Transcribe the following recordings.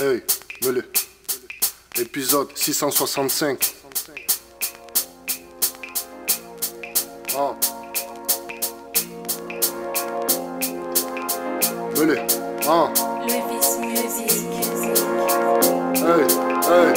Hey, Mele. Épisode 665. Ah. Mele. Ah. Levis Music. Hey, hey.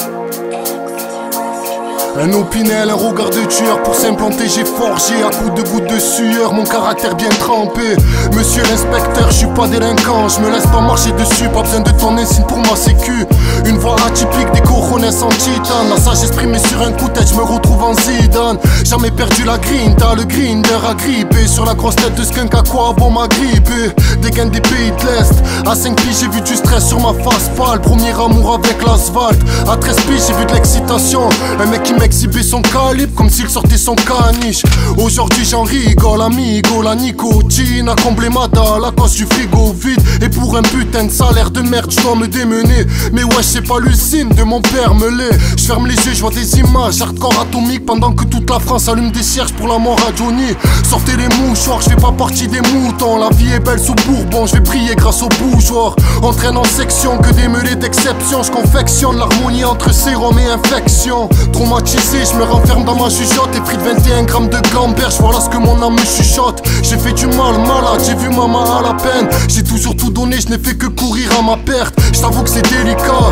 Un opinel, un regard de tueur. Pour s'implanter j'ai forgé à coups de gouttes de sueur mon caractère bien trempé. Monsieur l'inspecteur, je suis pas délinquant, je me laisse pas marcher dessus. Pas besoin de ton insigne pour ma sécu. Une voix atypique, des coronets en titane. La sagesse exprimée sur un coup de tête, je me retrouve en Zidane. Jamais perdu la grinta, le grinder a grippé. Sur la grosse tête de skunk à quoi avant m'a grippé. Des gains des pays de l'Est. À 5 piges j'ai vu du stress sur ma face pâle. Premier amour avec l'asphalte. À 13 piges j'ai vu de l'excitation. Un mec qui exhiber son calibre comme s'il sortait son caniche. Aujourd'hui j'en rigole, amigo. La nicotine a comblé ma dalle à cause du frigo vide. Et pour un putain de salaire de merde je dois me démener. Mais ouais c'est pas l'usine de mon père me l'est. Je ferme les yeux, je vois des images hardcore atomiques pendant que toute la France allume des cierges pour la mort à Johnny. Sortez les mouchoirs, je fais pas partie des moutons. La vie est belle sous Bourbon, je vais prier grâce au bougeoir. Entraîne en section que des meulées d'exception. Je confectionne l'harmonie entre sérum et infection. Traumatisé, je me renferme dans ma jugeote. Et pris de 21 grammes de gamberge, voilà ce que mon âme me chuchote. J'ai fait du mal, malade, j'ai vu maman à la peine. J'ai toujours tout donné, je n'ai fait que courir à ma perte. Je t'avoue que c'est délicat,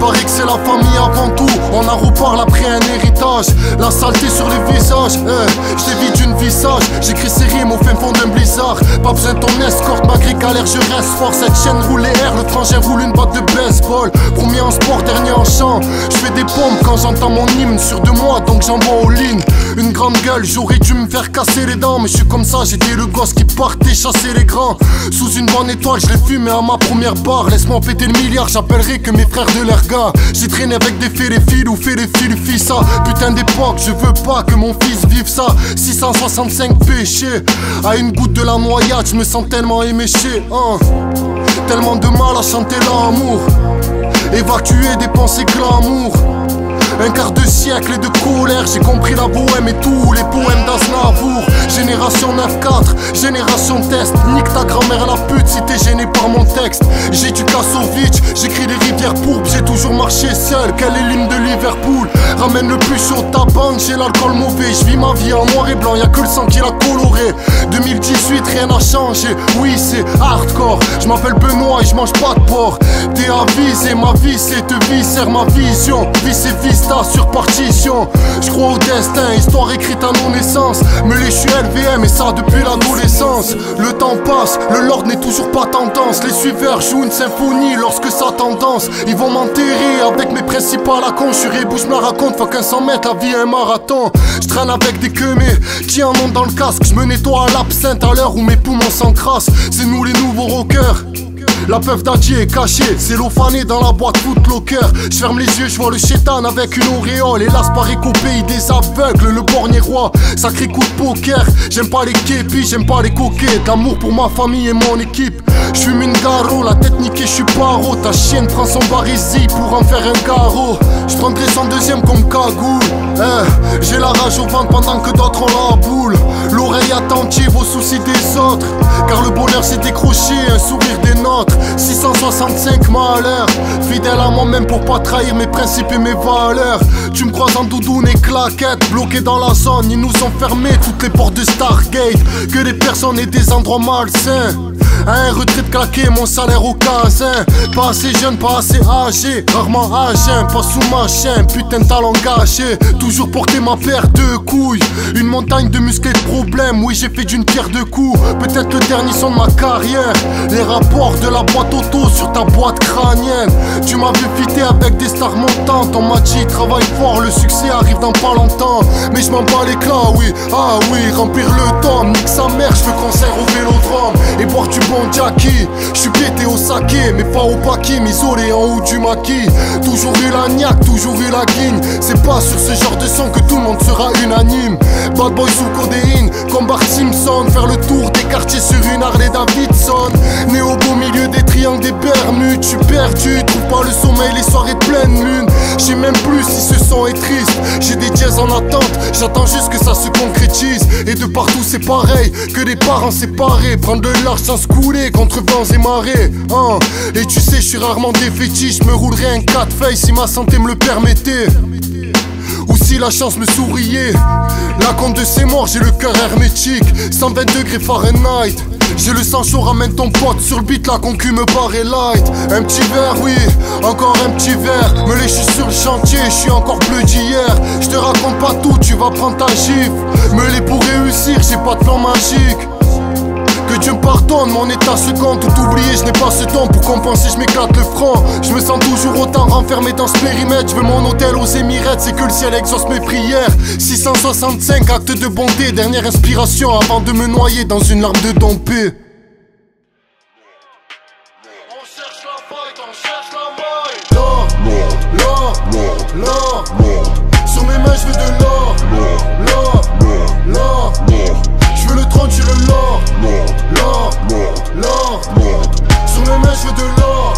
paraît que c'est la famille avant tout. On en reparle après un héritage. La saleté sur les visages, j'évite d'une visage. J'écris ces rimes au fin fond d'un blizzard. Pas besoin de ton escorte, malgré galère je reste fort. Cette chaîne roule les airs, le frangin roule une batte de baseball. Premier en sport, dernier en chant. Je fais des pompes quand j'entends mon hymne. Sûr de moi donc j'envoie au ligne. Une grande gueule, j'aurais dû me faire casser les dents. Mais je suis comme ça, j'étais le gosse qui partait chasser les grands. Sous une bonne étoile, je l'ai fumé à ma première barre. Laisse-moi péter le milliard, j'appellerai que mes frères de l'air gars. J'ai traîné avec des fils ou fait les fils ça. Putain d'époque, je veux pas que mon fils vive ça. 665 péchés, à une goutte de la noyade, je me sens tellement éméché, hein. Tellement de mal à chanter l'amour, évacuer des pensées glamour. Un quart de siècle de colère, j'ai compris la bohème et tous les poèmes d'Aznavour. Génération 9-4, génération test. Nique ta grand-mère à la pute si t'es gêné par mon texte. J'ai du Kassovitch, j'écris des rivières pourpres. J'ai toujours marché seul, quelle est l'hymne de Liverpool. Ramène le plus chaud ta bande, j'ai l'alcool mauvais. Je vis ma vie en noir et blanc, y'a que le sang qui l'a coloré. 2018, rien n'a changé, oui c'est hardcore. Je m'appelle Benoît et je mange pas de porc. T'es avisé, ma vie c'est te viscère ma vision. Vice et vista sur partition. Je crois au destin, histoire écrite à nos naissances. Me les je suis LVM et ça depuis l'adolescence. Le temps passe, le lord n'est toujours pas tendance. Les suiveurs jouent une symphonie lorsque ça tendance. Ils vont m'enterrer avec mes principes à la con. Je suis rebou, je me la raconte, faut qu'un 100 mètres, la vie est un marathon. Je traîne avec des queumés qui en ont dans le casque. Je me nettoie à l'absinthe à l'heure où mes poumons s'encrassent. C'est nous les nouveaux rockers. La peuf d'Adji est cachée, c'est l'eau fanée dans la boîte Footlocker. Je ferme les yeux, je vois le chétan avec une auréole. Hélas par au pays des aveugles, le borgne roi. Sacré coup de poker, j'aime pas les képis, j'aime pas les coquettes. L'amour pour ma famille et mon équipe. Je fume une garo, la tête niquée, je suis paro. Ta chienne prend son barésie pour en faire un carreau. Je prendrai son deuxième comme cagoule. J'ai la rage au ventre pendant que d'autres ont la boule. L'oreille attentive aux soucis des autres, car le bonheur c'est décroché, un sourire des nôtres. 665 malheurs, fidèle à moi-même pour pas trahir mes principes et mes valeurs. Tu me croises en doudoune et claquette, bloqué dans la zone, ils nous ont fermé toutes les portes de Stargate. Que des personnes et des endroits malsains. À un retraite claqué, mon salaire au casin. Pas assez jeune, pas assez âgé, rarement âgé, pas sous ma chaîne, putain de talent gâché. Toujours porter ma paire de couilles, une montagne de muscles et de problèmes. Oui j'ai fait d'une pierre deux coups, peut-être le dernier son de ma carrière. Les rapports de la boîte auto sur ta boîte crânienne. Tu m'as vu fitter avec des stars montantes. On m'a dit travaille fort, le succès arrive dans pas longtemps. Mais je m'en bats l'éclat, oui, ah oui, remplir le tome. Nique sa mère, je veux concert au vélodrome et boire du bon Jackie. Je suis pété au saké, mais pas au paquet, isolé en haut du maquis. Toujours eu la niaque, toujours eu la guigne. C'est pas sur ce genre de son que tout le monde sera unanime. Bad boy sous codéine, comme Bart Simpson. Faire le tour des quartiers sur une Harley Davidson. Né au beau milieu des triangles triangle des Bermudes, je suis perdu, trouve pas le sommeil les soirées de pleine lune. J'sais même plus si ce son est triste, j'ai des dièses en attente, j'attends juste que ça se concrétise. Et de partout c'est pareil, que des parents séparés, prendre de large sans se couler contre vents et marées, hein. Et tu sais je suis rarement défaitiste, je me roulerais un 4 feuilles si ma santé me le permettait. Ou si la chance me souriait. La compte de ces morts, j'ai le cœur hermétique. 120 degrés Fahrenheit. J'ai le sang chaud, ramène ton pote sur le beat, la concu me paraît light. Un petit verre, oui, encore un petit verre. Me lécher sur le chantier, je suis encore bleu d'hier. Je te raconte pas tout, tu vas prendre ta gifle. Me les pour réussir, j'ai pas de plan magique. Que Dieu me pardonne, mon état se compte. Tout oublié, je n'ai pas ce temps pour compenser, je m'éclate le front. Je me sens toujours autant renfermé dans ce périmètre. Je veux mon hôtel aux Émirats, c'est que le ciel exauce mes prières. 665 actes de bonté, dernière inspiration avant de me noyer dans une larme de dompé. On cherche la faille, on cherche la maille. L'or, l'or, l'or. Sur mes mains je veux de l'or. L'or, l'or. Je veux le trône, tu veux l'or. L'or, l'or. Sur mes mains je veux de l'or.